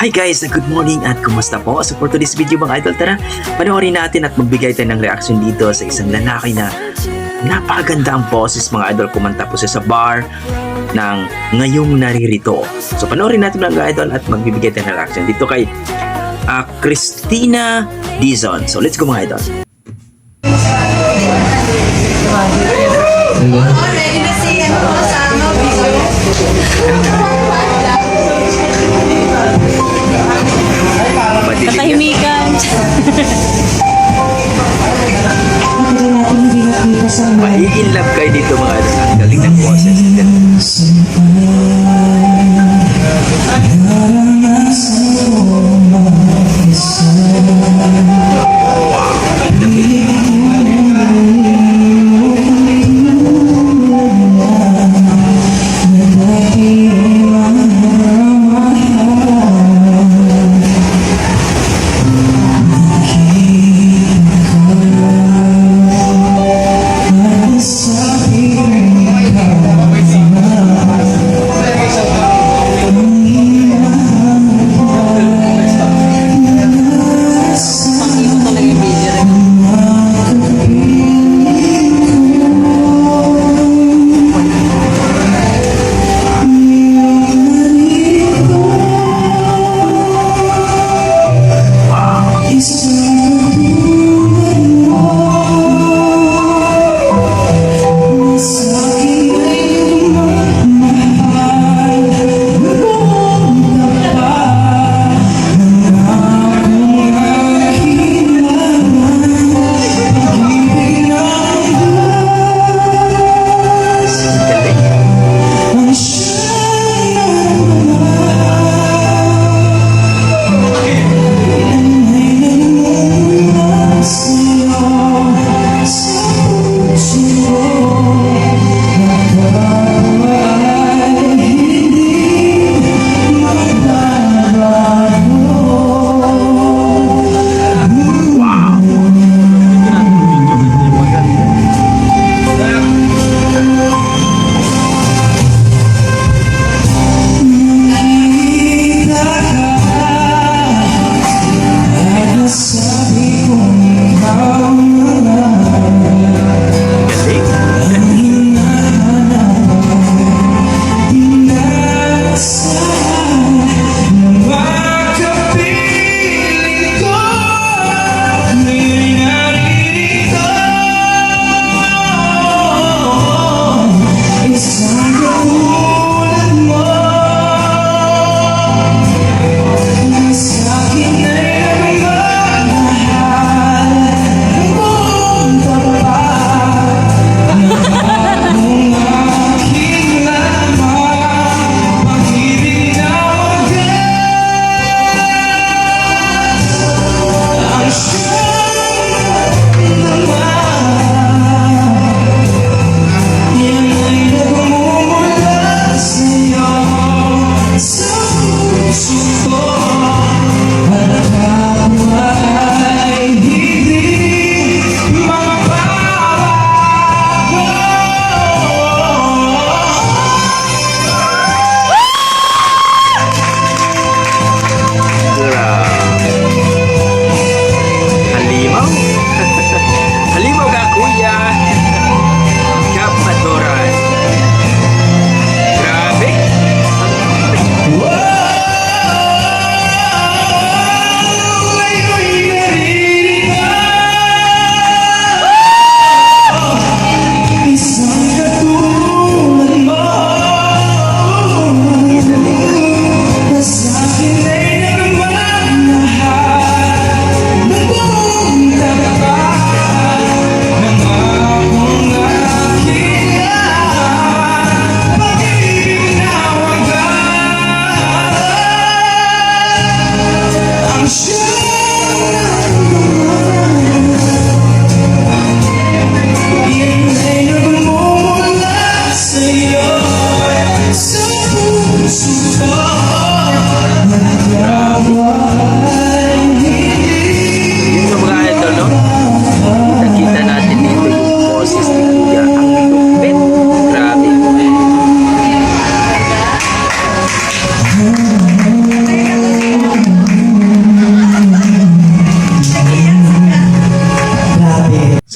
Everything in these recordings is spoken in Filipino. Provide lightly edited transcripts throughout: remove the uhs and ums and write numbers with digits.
Hi guys, good morning at kumusta po? So for today's video mga idol, tara panoorin natin at magbigay tayo ng reaction dito sa isang lalaki na napakaganda ang boses mga idol. Kumanta po siya sa bar ng Ngayong Naririto. So panoorin natin mga idol at magbibigay tayo ng reaction dito kay Christina Dizon. So let's go mga idol. Ready na si kasama, katahimikan. Mai-in love kayo dito mga idol. Ang galing ng boses.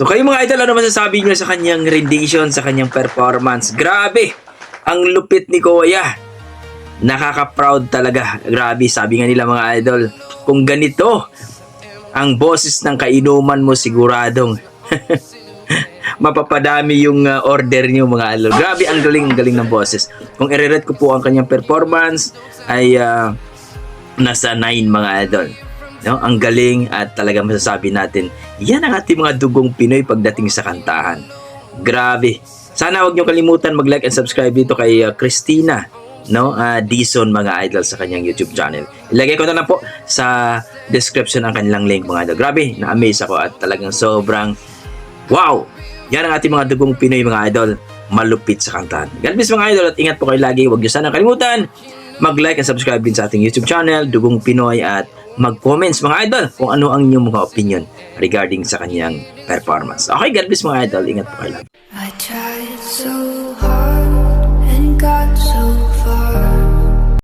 So kayo mga idol, ano masasabi nyo sa kanyang rendition, sa kanyang performance? Grabe! Ang lupit ni Kuya. Nakaka-proud talaga. Grabe, sabi nga nila mga idol, kung ganito ang boses ng kainuman mo, siguradong mapapadami yung order niyo mga idol. Grabe, ang galing ng boses. Kung i-rate ko po ang kanyang performance ay nasa 9 mga idol. No? Ang galing at talaga masasabi natin, yan ang ating mga dugong Pinoy pagdating sa kantahan. Grabe. Sana huwag niyo kalimutan mag-like and subscribe dito kay Christina, no? Dizon mga idol sa kanyang YouTube channel. Ilagay ko na lang po sa description ang kanilang link mga idol. Grabe, na-amaze ako at talagang sobrang wow! Yan ang ating mga dugong Pinoy mga idol, malupit sa kantahan. God bless mga idol at ingat po kayo lagi. Huwag niyo sana kalimutan mag-like and subscribe din sa ating YouTube channel, Dugong Pinoy, at mag-comments mga idol kung ano ang inyong mga opinion regarding sa kanyang performance. Okay, God bless mga idol. Ingat po kayo lagi. I tried so hard and got so